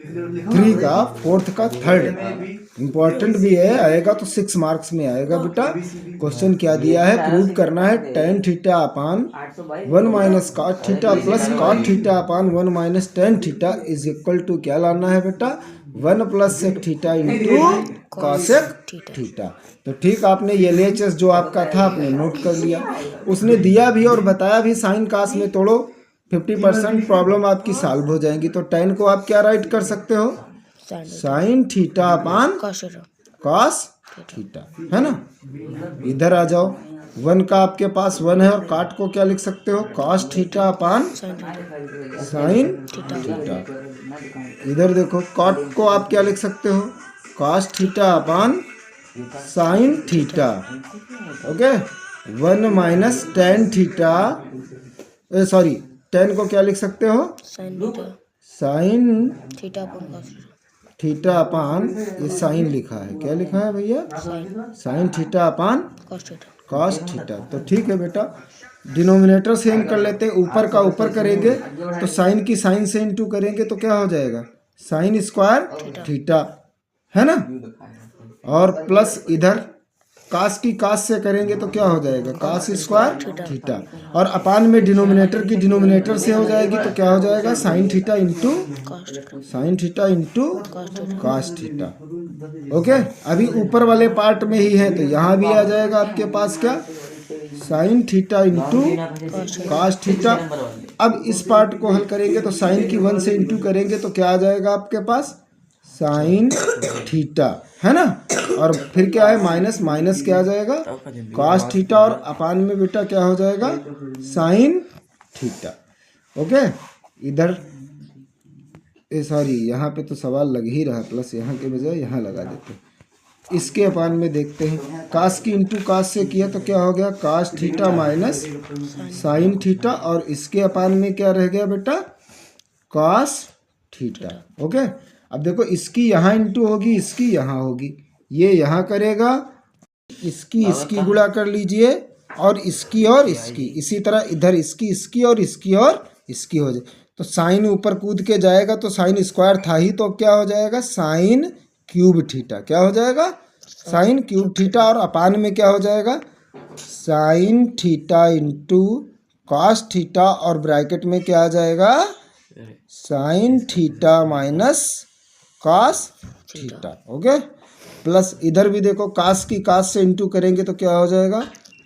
3 का, 4th का 3rd। Important भी है, आएगा तो 6 मार्क्स में आएगा बेटा। क्वेश्चन क्या दिया है, प्रूव करना है tan theta upon 1 minus cot theta plus cot theta upon 1 minus tan theta is equal to क्या लाना है बेटा, 1 plus sec theta into cosec theta. तो ठीक, आपने ये LHS जो आपका था आपने नोट कर लिया। उसने दिया भी और बताया भी साइन कास में तोड़ो, 50% प्रॉब्लम आपकी सॉल्व हो जाएंगी। तो tan को आप क्या राइट कर सकते हो, sine theta upon cos theta, है ना। इधर आ जाओ, 1 का आपके पास 1 है और काट को क्या लिख सकते हो, cos theta upon sine theta. इधर देखो, कॉट को आप क्या लिख सकते हो, cos theta upon sine theta. Okay, 1 minus tan theta, sorry tan को क्या लिख सकते हो, साइन थीटा अपान, ये साइन लिखा है, क्या लिखा है भैया, sine theta upon cos theta. तो ठीक है बेटा, डिनोमिनेटर सेम कर लेते हैं, ऊपर का ऊपर करेंगे तो साइन की साइन से इंटू करेंगे तो क्या हो जाएगा, साइन स्क्वायर थीटा, है ना। और प्लस इधर कास की कास से करेंगे तो क्या हो जाएगा, कास स्क्वायर थीटा। और अपान में डिनोमिनेटर की डिनोमिनेटर से हो जाएगी तो क्या हो जाएगा, sine theta into cos theta. Okay, अभी ऊपर वाले पार्ट में ही है तो यहाँ भी आ जाएगा आपके पास क्या, sine theta into cos theta. अब इस पार्ट को हल करेंगे तो साइन की 1 से इंटू करेंगे तो क्या आ जाएगा आपके पास, साइन थीटा, है ना। और फिर क्या है, माइनस माइनस क्या आ जाएगा, कॉस थीटा, और अपान में बेटा क्या हो जाएगा, साइन थीटा। ओके, इधर सॉरी यहाँ पे तो सवाल लग ही रहा, प्लस यहाँ के बजाय यहाँ लगा देते हैं। इसके अपान में देखते हैं, कास की इंटू कास से किया तो क्या हो गया, cos theta minus sine theta, और इसके अपान में क्या रह गया बेटा, कॉस थीटा। ओके, अब देखो इसकी यहाँ इंटू होगी, इसकी यहाँ होगी, ये यहाँ करेगा, इसकी गुणा कर लीजिए, और इसकी इसी तरह इधर इसकी और इसकी हो जाए तो साइन ऊपर कूद के जाएगा तो साइन स्क्वायर था ही, तो क्या हो जाएगा, साइन क्यूब थीटा। क्या हो जाएगा, साइन क्यूब थीटा। और अपान में क्या हो जाएगा, sine theta into cos theta, और ब्रैकेट में क्या आ जाएगा, sine theta minus cos theta. Okay, plus इधर भी देखो, कास की कास से इंटू करेंगे तो क्या हो जाएगा,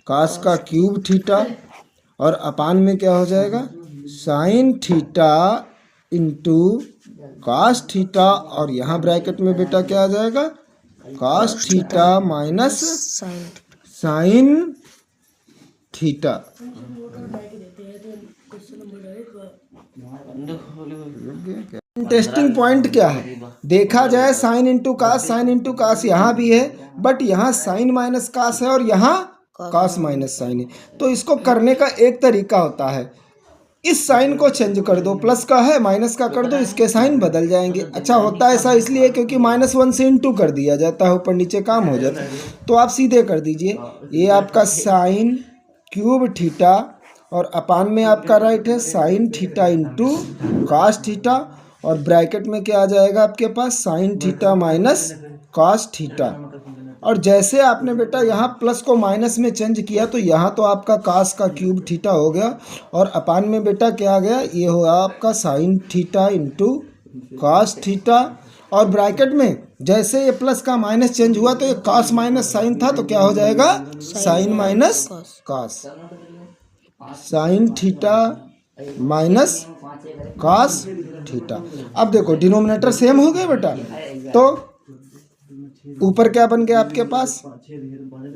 कास का क्यूब थीटा, और अपान में क्या हो जाएगा, sine theta into cos theta, और यहाँ ब्रैकेट में बेटा क्या आ जाएगा, cos theta minus sine theta. Interesting point क्या है, देखा जाए साइन इंटू कास यहाँ भी है, बट यहाँ साइन माइनस कास है और यहाँ कास माइनस साइन है। तो इसको करने का एक तरीका होता है, इस साइन को चेंज कर दो, प्लस का है माइनस का कर दो, इसके साइन बदल जाएंगे। अच्छा, होता है ऐसा इसलिए क्योंकि -1 से इंटू कर दिया जाता है, ऊपर नीचे काम हो जाता है। तो आप सीधे कर दीजिए, ये आपका साइन क्यूब थीटा, और अपान में आपका राइट है sine theta into cos theta, और ब्रैकेट में क्या आ जाएगा आपके पास, sine theta minus cos theta. और जैसे आपने बेटा यहाँ प्लस को माइनस में चेंज किया तो यहाँ तो आपका कास का क्यूब थीटा हो गया, और अपान में बेटा क्या आ गया, ये होगा आपका sign theta into cos theta. और ब्रैकेट में जैसे ये प्लस का माइनस चेंज हुआ तो ये कॉस माइनस साइन था तो क्या हो जाएगा, sine minus cos, sine theta minus cos theta. अब देखो डिनोमिनेटर सेम हो गए बेटा, तो ऊपर क्या बन गया आपके पास,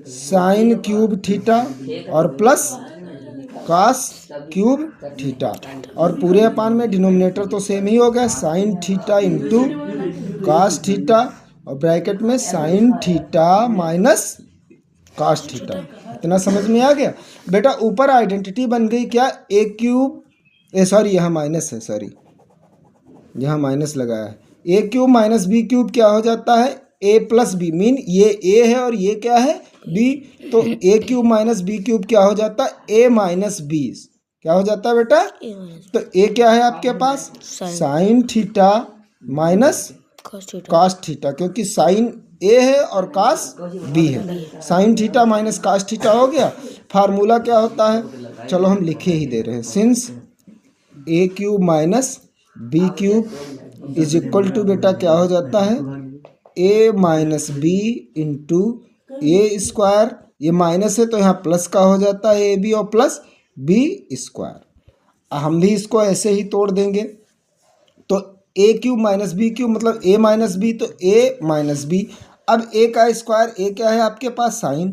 साइन क्यूब थीटा और प्लस कॉस क्यूब थीटा, और पूरे अपान में डिनोमिनेटर तो सेम ही हो गया, sign theta into cos theta, और ब्रैकेट में sign theta minus cos theta. इतना समझ में आ गया बेटा। ऊपर आइडेंटिटी बन गई क्या, ए क्यूब, सॉरी यहाँ माइनस है, सॉरी यहाँ माइनस लगाया है, ए क्यूब माइनस बी क्यूब क्या हो जाता है, ए प्लस बी, मीन ये ए है और ये क्या है, बी, तो a cube minus b cube क्या हो जाता है, ए माइनस बी। क्या हो जाता है बेटा, तो ए क्या है आपके पास, sine theta minus cos theta, क्योंकि साइन ए है और कास बी है। Sine theta minus cos theta हो गया। फार्मूला क्या होता है, चलो हम लिखे ही दे रहे हैं। Since a cube minus b cube is equal to बेटा क्या हो जाता है, a minus b into a square, ये माइनस है तो यहाँ प्लस का हो जाता है ए बी और प्लस बी स्क्वायर। हम भी इसको ऐसे ही तोड़ देंगे, तो a cube minus b cube मतलब ए माइनस बी, तो ए माइनस बी। अब ए का स्क्वायर, ए क्या है आपके पास साइन,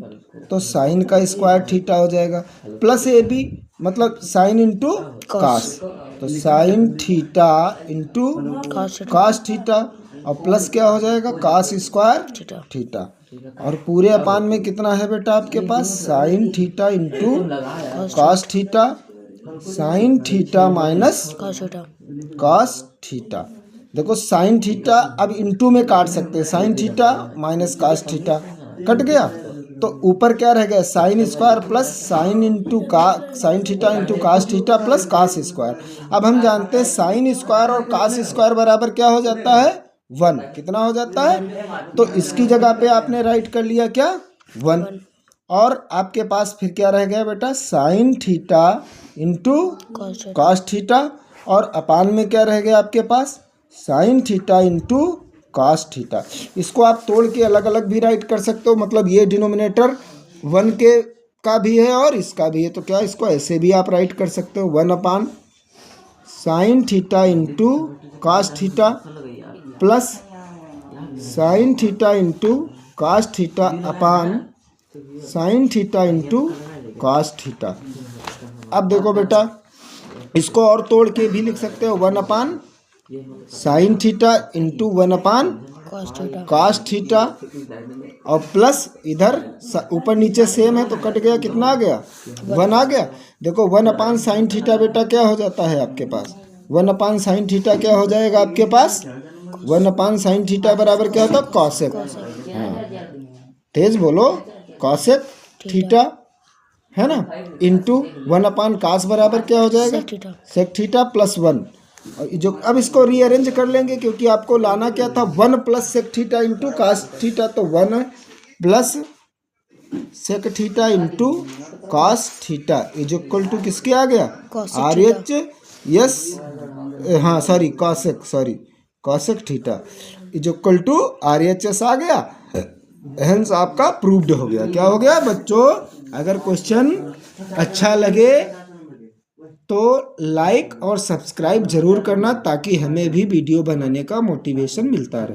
तो साइन का स्क्वायर थीटा हो जाएगा, प्लस ए बी मतलब साइन इंटू कास, तो sine theta into cos theta, और प्लस क्या हो जाएगा कास स्क्वायर थीटा। और पूरे अपान में कितना है बेटा आपके पास, sine theta into cos theta, sine theta minus cos theta. देखो साइन थीटा अब इंटू में काट सकते हैं, sine theta minus cos theta cut गया, तो ऊपर क्या रह गया sine square plus sine into का sine theta into cos theta plus cos square. अब हम जानते हैं साइन स्क्वायर और कास स्क्वायर बराबर क्या हो जाता है 1, कितना हो जाता है, तो इसकी जगह पे आपने राइट कर लिया क्या 1, और आपके पास फिर क्या रह गया बेटा sine theta into cos theta, और अपान में क्या रह गया आपके पास sine theta into cos theta. इसको आप तोड़ के अलग अलग भी राइट कर सकते हो, मतलब ये डिनोमिनेटर 1 के का भी है और इसका भी है, तो क्या इसको ऐसे भी आप राइट कर सकते हो 1 upon sine theta into cos theta plus sine theta into cos theta upon sine theta into cos theta. अब देखो बेटा इसको और तोड़ के भी लिख सकते हो 1 अपान साइन थीटा इंटू 1 अपान कास थीटा, और प्लस इधर ऊपर नीचे सेम है तो कट गया, कितना आ गया 1 आ गया। देखो 1 अपान साइन थीटा बेटा क्या हो जाता है आपके पास, 1 अपान साइन थीटा क्या हो जाएगा आपके पास, 1 अपान साइन थीटा बराबर क्या होता है कॉसेक, हाँ तेज बोलो कॉसेक थीटा है ना, इंटू 1 अपान कास बराबर क्या हो जाएगा सेक थीटा प्लस 1। जो अब इसको रीअरेंज कर लेंगे क्योंकि आपको लाना क्या था 1 plus sec theta into cos theta, तो 1 plus sec theta into cos theta is equal to किसके आ गया आर एच यस हाँ sorry cosec theta is equal to R H S आ गया। हेंस आपका प्रूव्ड हो गया। क्या हो गया बच्चों, अगर क्वेश्चन अच्छा लगे तो लाइक और सब्सक्राइब जरूर करना ताकि हमें भी वीडियो बनाने का मोटिवेशन मिलता रहे।